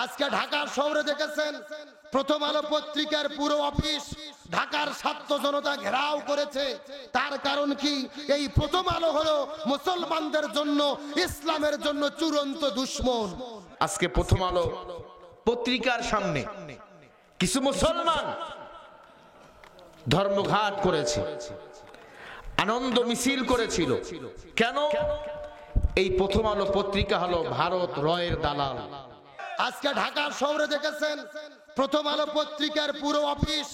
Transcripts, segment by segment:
আজকে ঢাকার শহরে দেখেছেন প্রথম আলো পত্রিকার পুরো অফিস ঢাকার ছাত্র জনতা ঘেরাও করেছে। তার কারণ কি? এই প্রথম আলো হলো মুসলমানদের জন্য, ইসলামের জন্য চূড়ান্ত দুশমন। আজকে প্রথম আলো পত্রিকার সামনে কিছু মুসলমান ধর্মঘাট করেছে, আনন্দ মিছিল করেছিল। কেন? এই প্রথম আলো পত্রিকা হলো ভারত রয়ের দালাল। আজকে ঢাকার শহরে দেখেছেন প্রথম আলো পত্রিকার পুরো অফিস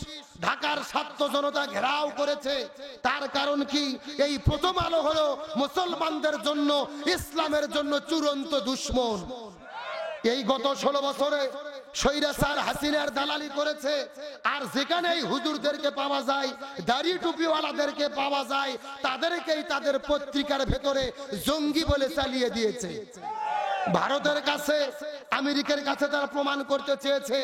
ঢাকার ছাত্র জনতা ঘেরাও করেছে। তার কারণ কি? এই প্রথম আলো হলো মুসলমানদের জন্য, ইসলামের জন্য চূড়ান্ত দুশমন। এই গত 16 বছরে স্বৈরাচার হাসিনার দালালি করেছে। আর যেখানেই হুজুরদেরকে পাওয়া যায়, দাড়ি টুপিওয়ালাদেরকে পাওয়া যায়, তাদেরকেই তাদের পত্রিকার ভেতরে জঙ্গি বলে চালিয়ে দিয়েছে। ভারতের কাছে, আমেরিকার কাছে তারা প্রমাণ করতে চেয়েছে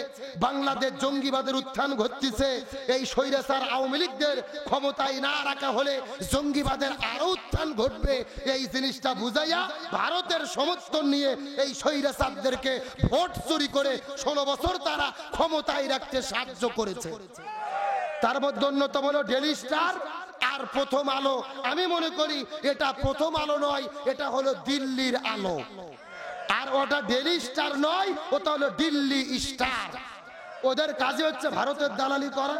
বাংলাদেশ জঙ্গিবাদের উত্থান ঘটছে। এই স্বৈরাচার আওয়ামী লীগদের ক্ষমতায় না রাখা হলে জঙ্গিবাদের আরো উত্থান ঘটবে। এই জিনিসটা বুঝাইয়া ভারতের সমর্থন নিয়ে এই স্বৈরাচারদেরকে ভোট চুরি করে 16 বছর তারা ক্ষমতায় রাখতে সাহায্য করেছে। তার মধ্যে অন্যতম হলো ডেইলি স্টার আর প্রথম আলো। আমি মনে করি এটা প্রথম আলো নয়, এটা হলো দিল্লির আলো। আর ওটা ডেইলি স্টার নয়, ওটা হলো দিল্লি স্টার। ওদের কাজে হচ্ছে ভারতের দালালি করা,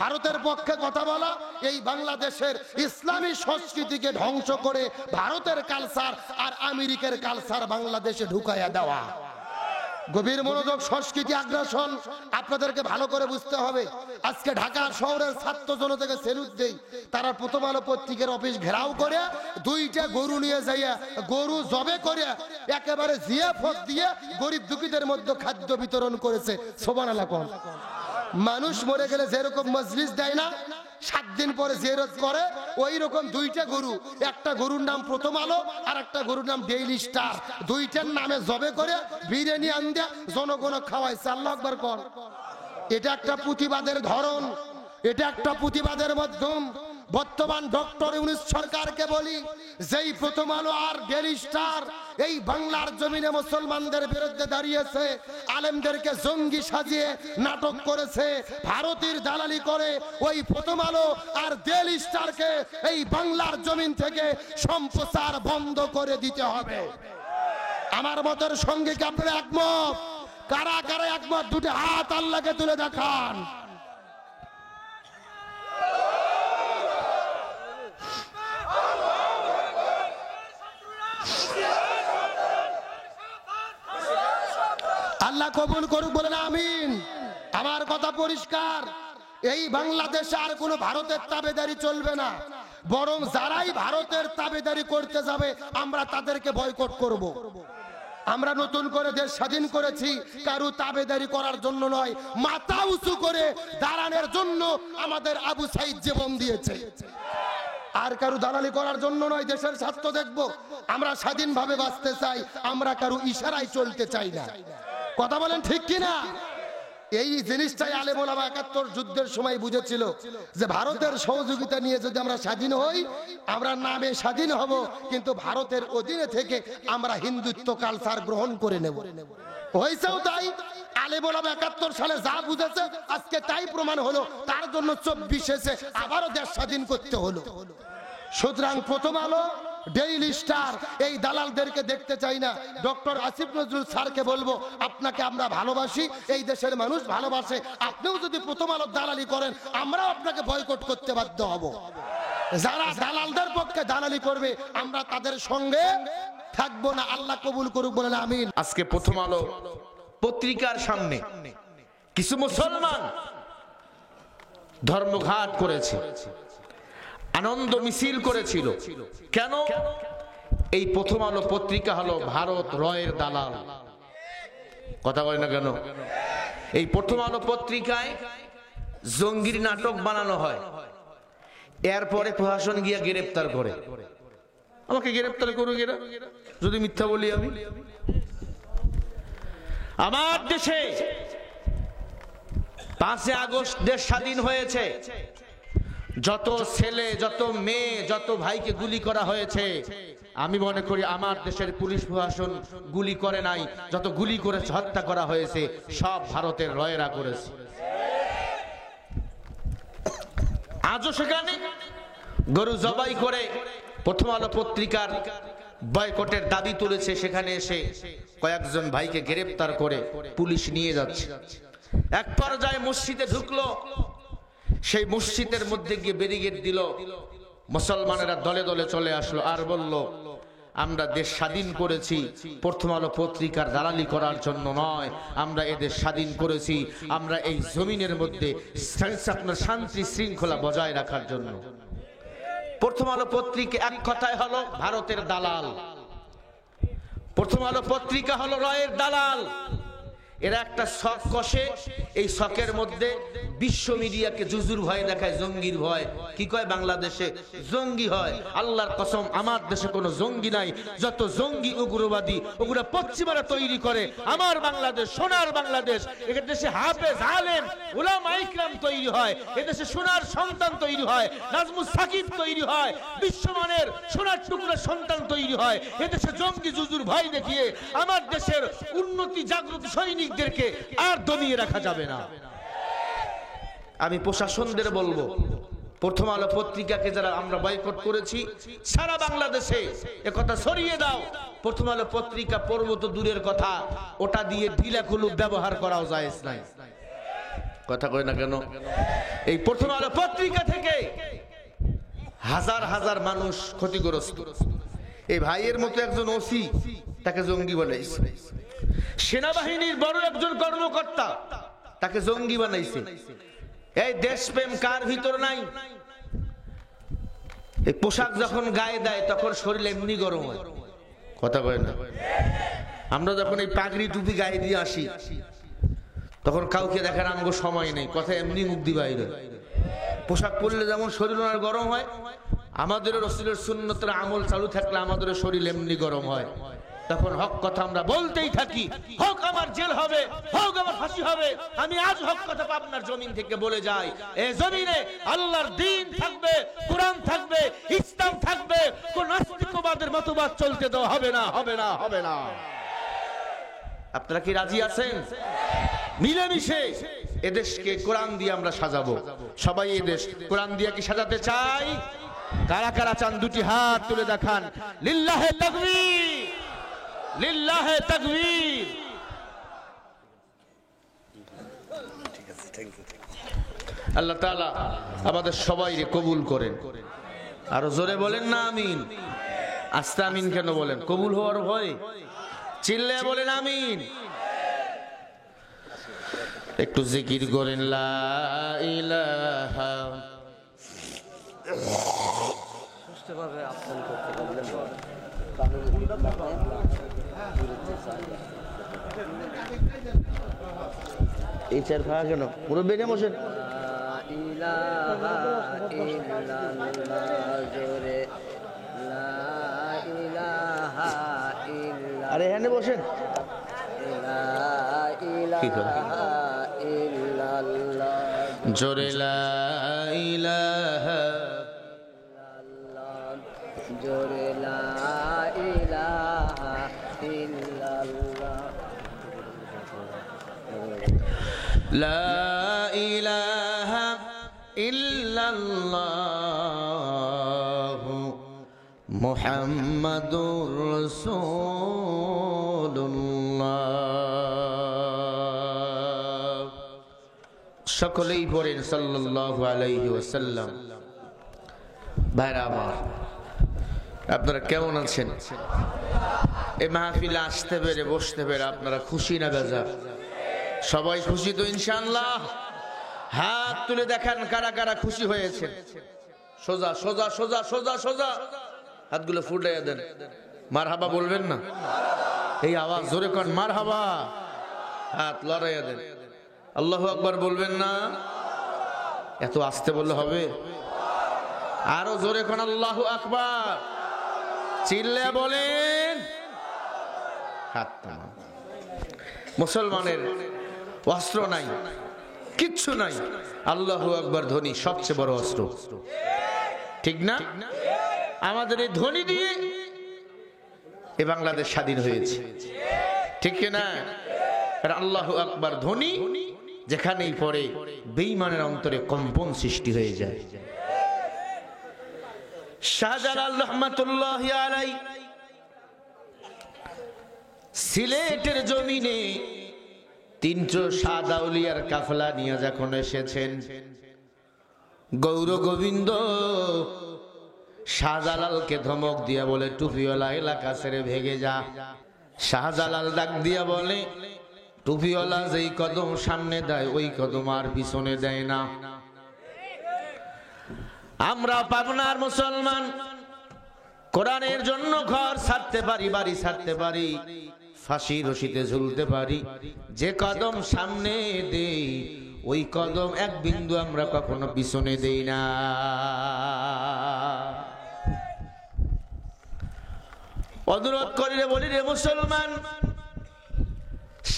ভারতের পক্ষে কথা বলা, এই বাংলাদেশের ইসলামী সংস্কৃতিকে ধ্বংস করে ভারতের কালচার আর আমেরিকার কালচার বাংলাদেশে ঢুকাইয়া দেওয়া। গভীর মনোযোগ, সংস্কৃতি আগ্রাসন আপনাদেরকে ভালো করে বুঝতে হবে। আজকে ঢাকা শহরের ছাত্র জনতাকে সেলুট দেই। তারা প্রথম আলো পত্রিকার অফিস ঘেরাও করে 2টা গরু নিয়ে যাইয়া গরু জবে করে একেবারে জিয়াফত দিয়ে গরিব দুঃখীদের মধ্যে খাদ্য বিতরণ করেছে। সুবহানাল্লাহ। কোন মানুষ মরে গেলে যেরকম মজলিস দেয় না, 7 দিন পরে জিয়ারত করে, ওই রকম 2টা গরু, একটা গরুর নাম প্রথম আলো আর একটা গরুর নাম ডেইলি স্টার, 2টার নামে জবে করে বিরিয়ানি আনতে জনগণ খাওয়াইছে। আল্লাহু আকবার কর। এটা একটা প্রতিবাদের ধরন, এটা একটা প্রতিবাদের মাধ্যম। বর্তমান ডক্টর ইউনূস সরকারকে বলি, যেই প্রথম আলো আর ডেইলি স্টার এই বাংলার জমিনে মুসলমানদের বিরুদ্ধে দাঁড়িয়েছে, আলেমদেরকে জঙ্গি সাজিয়ে নাটক করেছে, ভারতের দালালি করে, ওই প্রথম আলো আর ডেইলি স্টারকে এই বাংলার জমিন থেকে সম্প্রচার বন্ধ করে দিতে হবে। আমার মতের সঙ্গে কি আপনারা একমত? কারা কারা একমত? 2টি হাত আল্লাহকে তুলে দেখান। আল্লাহ কবুল করুক, বলেন আমিন। আমার কথা পরিষ্কার, এই বাংলাদেশে আর কোনো ভারতের তাবেদারি চলবে না, বরং যারাই ভারতের তাবেদারি করতে যাবে আমরা তাদেরকে বয়কট করব। আমরা নতুন করে দেশ স্বাধীন করেছি কারো তাবেদারি করার জন্য নয়, মাথা উঁচু করে দাঁড়ানোর জন্য আমাদের আবু সাইদ জীবন দিয়েছে। আর কারো দালালি করার জন্য নয়। দেশের স্বার্থ দেখব, আমরা স্বাধীনভাবে বাঁচতে চাই, আমরা কারো ইশারায় চলতে চাই না। কথা বলেন ঠিক কিনা? এই জিনিসটাই আলেম ওলামা 71 যুদ্ধের সময় বুঝেছিল যে ভারতের সহযোগিতা নিয়ে যদি আমরা স্বাধীন হই, আমরা নামে স্বাধীন হব, কিন্তু ভারতের অধীনে থেকে আমরা হিন্দুত্ব কালচার গ্রহণ করে নেব। হয়েছেও তাই। আলেম ওলামা 71 সালে যা বুঝেছে আজকে তাই প্রমাণ হলো। তার জন্য 24 আবারও দেশ স্বাধীন করতে হলো। সুতরাং প্রথম আলো, ডেইলি স্টার এই দালালদেরকে দেখতে চাই না। ডক্টর আসিফ নজরুল স্যারকে বলবো, আপনাকে আমরা ভালোবাসি, এই দেশের মানুষ ভালোবাসে, আপনিও যদি প্রথম আলো দালালি করেন আমরাও আপনাকে বয়কট করতে বাধ্য হব। যারা দালালদের পক্ষে দালালি করবে আমরা তাদের সঙ্গে থাকবো না। আল্লাহ কবুল করুক, বলেন আমিন। আজকে প্রথম আলো পত্রিকার সামনে কিছু মুসলমান ধর্মঘাট করেছে, আনন্দ মিছিল করেছিল। কেন? এই প্রথম আলো পত্রিকা হলো ভারত রয়ের দালাল। কথা বলে না কেন? এই প্রথম আলো পত্রিকায় জঙ্গির নাটক বানানো হয়, এরপরে প্রশাসন গিয়া গ্রেফতার করে। আমাকে গ্রেফতার করুক এরা যদি মিথ্যা বলি। আমি আমার দেশে 5 আগস্ট দেশ স্বাধীন হয়েছে, যত ছেলে, যত মেয়ে, যত ভাইকে গুলি করা হয়েছে আমি মনে করি আমার দেশের পুলিশ প্রশাসন গুলি করে নাই, যত গুলি করে হত্যা করা হয়েছে সব ভারতের রয়েরা করেছে। আজও সেখানে গরু জবাই করে প্রথম আলো পত্রিকার বয়কটের দাবি তুলেছে, সেখানে এসে কয়েকজন ভাইকে গ্রেফতার করে পুলিশ নিয়ে যাচ্ছে। এক পর্যায়ে মসজিদে ঢুকলো, সেই মসজিদের মধ্যে গিয়ে ব্যারিকেড দিল, মুসলমানেরা দলে দলে চলে আসলো আর বলল, আমরা দেশ স্বাধীন করেছি প্রথম আলো পত্রিকার দালালি করার জন্য নয়, আমরা এদেশ স্বাধীন করেছি আমরা এই জমিনের মধ্যে আপনার শান্তি শৃঙ্খলা বজায় রাখার জন্য। প্রথম আলো পত্রিকা এক কথায় হলো ভারতের দালাল, প্রথম আলো পত্রিকা হলো রয়ের দালাল। এরা একটা শখ কষে, এই শখের মধ্যে বিশ্ব মিডিয়াকে জুজুর ভয় দেখায়, জঙ্গির ভয়। কি কয় বাংলাদেশে জঙ্গি হয়? আল্লাহর কসম আমার দেশে কোনো জঙ্গি নাই। যত জঙ্গি উগ্রবাদী ওগুলা পশ্চিমারা তৈরি করে। আমার বাংলাদেশ সোনার বাংলাদেশ, এদেশে হাফেজ আলেম উলামা ইকরাম তৈরি হয়, এদেশে সোনার সন্তান তৈরি হয়, নাজমুস সাকিব তৈরি হয়, বিশ্বমানের সোনার টুকরা সন্তান তৈরি হয়। এদেশে জঙ্গি জুজুর ভয় দেখিয়ে আমার দেশের উন্নতি জাগ্রত সৈনিকদেরকে আর দমিয়ে রাখা যাবে না। আমি প্রশাসনদের বলবো, প্রথম আলো পত্রিকাকে যারা আমরা বয়কট করেছি সারা বাংলাদেশে একথা ছড়িয়ে দাও। প্রথম আলো পত্রিকা পড়ব তো দূরের কথা, ওটা দিয়ে ঢিলা কুলুপ ব্যবহার করাও জায়েজ নাই। কথা কয় না কেন? এই প্রথম আলো পত্রিকা থেকে হাজার হাজার মানুষ ক্ষতিগ্রস্ত। এই ভাইয়ের মতো একজন ওসি, তাকে জঙ্গি বানাইছে। সেনাবাহিনীর বড় একজন কর্মকর্তা, তাকে জঙ্গি বানাইছে। এই দেশপ্রেম কার ভিতর নাই? এই পোশাক যখন গায়ে দেয় তখন শরীর এমনি গরম হয়। কথা কয় না? আমরা যখন এই পাগড়ি টুপি গায়ে দিয়ে আসি তখন কাউকে দেখার আঙ্গ সময় নেই, কথা এমনি মুখ দিয়ে বাইরে। পোশাক পরলে যেমন শরীর ওনার গরম হয়, আমাদের রাসূলের সুন্নতের আমল চালু থাকলে আমাদের শরীর এমনি গরম হয়। তখন হক কথা আমরা বলতেই থাকি, হোক আমার জেল হবে, হোক আমার ফাঁসি হবে। আমি আজ হক কথা পাবনার জমিন থেকে বলে যাই, এই জমিনে আল্লাহর দ্বীন থাকবে, কোরআন থাকবে, ইসলাম থাকবে। কোন নাস্তিকবাদের মতবাদ চলতে দেওয়া হবে না, হবে না, হবে না। আপনারা কি রাজি আছেন? মিলেমিশে এদেশকে কোরআন দিয়ে আমরা সাজাবো। সবাই এদেশ কোরআন দিয়ে কি সাজাতে চাই? কারা কারা চান দুটি হাত তুলে দেখান। লিল্লাহে তাকবীর, লিল্লাহে তাকবীর। আল্লাহ তাআলা আমাদের সবাইকে কবুল করেন। আরো জোরে বলেন না আমিন। আস্তে আমিন কেন বলেন? কবুল হওয়ার ভয়। চিল্লে বলেন আমিন। একটু জিকির করেন লা ইলাহা। সুষ্ঠুভাবে আপন করতে বললেন। এই চার ভাগ কেন পুরো বেড়ে বসেন। আরে হ্যাঁ বসেন। জোরে লা ইলাহা, জোরে লা ইলাহা ইল্লাল্লাহ, লা ইলাহা ইল্লাল্লাহ মুহাম্মাদুর রাসূলুল্লাহ। সকলেই পড়েন সাল্লাল্লাহু আলাইহি ওয়াসাল্লাম। ভাইরা আমার, আপনারা কেমন আছেন? এই মাহফিলে আসতে পেরে বসতে পেরে আপনারা খুশি না বেজার? সবাই খুশি তো ইনশাআল্লাহ? হাত তুলে দেখান কারা কারা খুশি হয়েছে। সোজা সোজা সোজা সোজা সোজা হাতগুলো ফুটাইয়া দেন। মারহাবা বলবেন না? এই আওয়াজ জোরে কর, মারহাবা। হাত লড়াইয়া দেন। আল্লাহু আকবার বলবেন না? এত আস্তে বললে হবে? আরো জোরে কোন আল্লাহু আকবার। চিল্লে বলেন। হাত নামান। মুসলমানের অস্ত্র নাই, কিচ্ছু নাই, আল্লাহু আকবার ধ্বনি সবচেয়ে বড় অস্ত্র। ঠিক না? আমাদের এই ধ্বনি দিয়ে এ বাংলাদেশ স্বাধীন হয়েছে, ঠিক না? আল্লাহু আকবার ধ্বনি যেখানেই পড়ে বেঈমানের অন্তরে কম্পন সৃষ্টি হয়ে যায়। শাহজালাল রহমাতুল্লাহি আলাইহি সিলেটের জমিনে 300 সাদা আউলিয়ার কাফেলা নিয়ে যখন এসেছেন, গৌর গোবিন্দ শাহজালালকে ধমক দিয়া বলে, টুপিওয়ালা এলাকা ছেড়ে ভেগে যা। শাহজালাল ডাক দিয়া বলে, টুপিওয়ালা যেই কদম সামনে দেয় ওই কদম আর পিছনে দেয় না। আমরা পাবনার মুসলমান কোরআনের জন্য ঘর ছাড়তে পারি, বাড়ি ছাড়তে পারি, ফাঁসি রশিতে ঝুলতে পারি, যে কদম সামনে দেই ওই কদম এক বিন্দু আমরা কখনো পিছনে দেই না। অনুরোধ করি রে, বলি রে মুসলমান,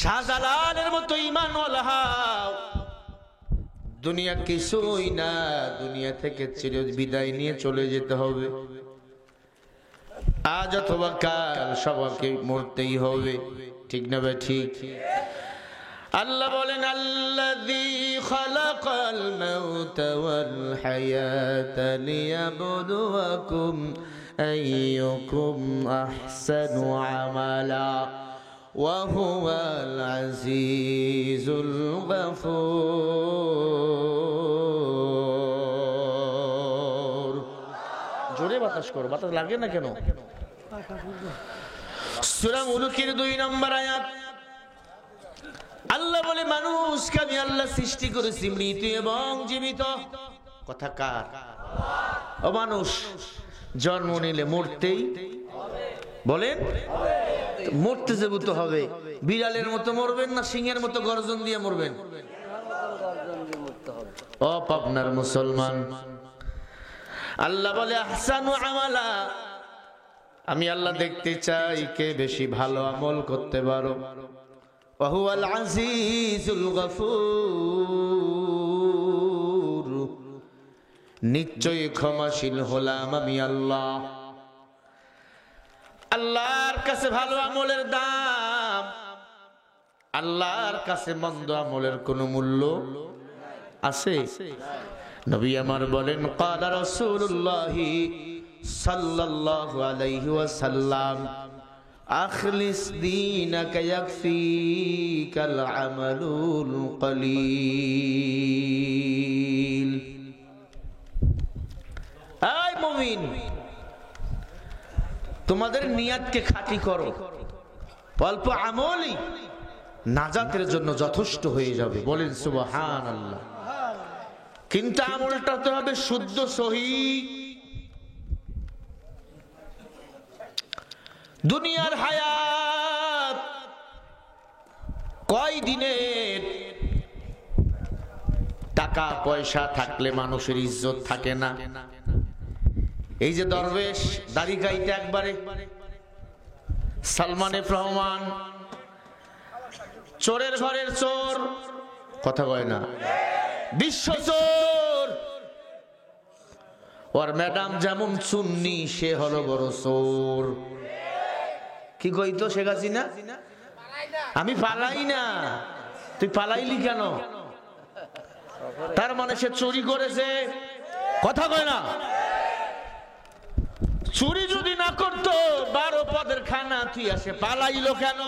শাহজালালের মতো ঈমানওয়ালা হও। দুনিয়া কিছুই না, দুনিয়া থেকে চির বিদায় নিয়ে চলে যেতে হবে। আজ অথবা কাল সবাইকে মরতেই হবে, ঠিক না ভাই? ঠিক। আল্লাহ বলেন, আল্লাযী খালাকাল মাউতা ওয়াল হায়াতা লিয়াবলুয়াকুম আইয়ুকুম আহসানু আমালা ওয়া হুয়াল আজিজুল গফুর। জোরে বাতাস করো, বাতাস লাগে না কেন? সূরা মুলুকের 2 নম্বর আয়াত। আল্লাহ বলে, মানুষকে আমি আল্লাহ সৃষ্টি করেছি মৃত এবং জীবিত। কথা কার? ও মানুষ, জন্ম নিলে মরতেই বলেন, মরতে যেতে হবে। বিড়ালের মতো মরবেন না সিংহের মতো গর্জন দিয়ে মরবেন? ও পাবনার মুসলমান, আল্লাহ বলে, আহসানু আমালা, আমি আল্লাহ দেখতে চাই কে বেশি ভালো আমল করতে পারো। ওয়া হুয়াল আজিজুল গফুর, নিশ্চয়ই ক্ষমাশীল হলাম আমি আল্লাহ। আল্লাহর কাছে ভালো আমলের দাম, আল্লাহর কাছে মন্দ আমলের কোনো মূল্য আছে? নবী আমার বলেন, ক্বালা রাসূলুল্লাহি সাল্লাল্লাহু আলাইহি ওয়াসাল্লাম, আখলিস দীনাকা ইয়াকফিকাল আমালুল কলিল। এই মুমিন, তোমাদের নিয়াতকে খাঁটি করো, অল্প আমলই নাজাতের জন্য যথেষ্ট হয়ে যাবে। বলেন সুবহানাল্লাহ। কিন্তু আমলটা তো হবে শুদ্ধ, সহি। দুনিয়ার হায়াত কয় দিনের? টাকা পয়সা থাকলে মানুষের ইজ্জত থাকে না। এই যে দরবেশ দাড়ি গাইতে একবারে সালমান এফ রহমান, চোরের ঘরের চোর, কথা কয় না, বিশ্ব চোর। ওর ম্যাডাম যেমন সুন্নি, সে হলো বড় চোর। কি কইতো শেখ হাসিনা? আমি পালাই না। তুই পালাইলি কেন? তার মানে সে চুরি করেছে, কথা কয় না। চুরি যদি না করতো 12 পদের খানা তুই আসে পালাইলো কেন?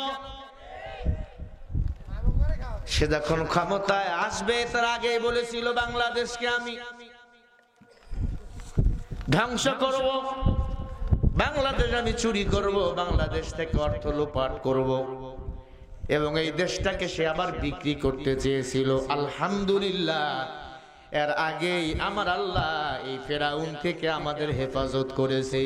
সে যখন ক্ষমতায় আসবে তার আগে বলেছিল, বাংলাদেশকে আমি ধ্বংস করব, বাংলাদেশ আমি চুরি করব, বাংলাদেশ থেকে অর্থ লোপাট করব, এবং এই দেশটাকে সে আবার বিক্রি করতে চেয়েছিল। আলহামদুলিল্লাহ, এর আগেই আমার আল্লাহ এই ফেরাউন থেকে আমাদের হেফাজত করেছে।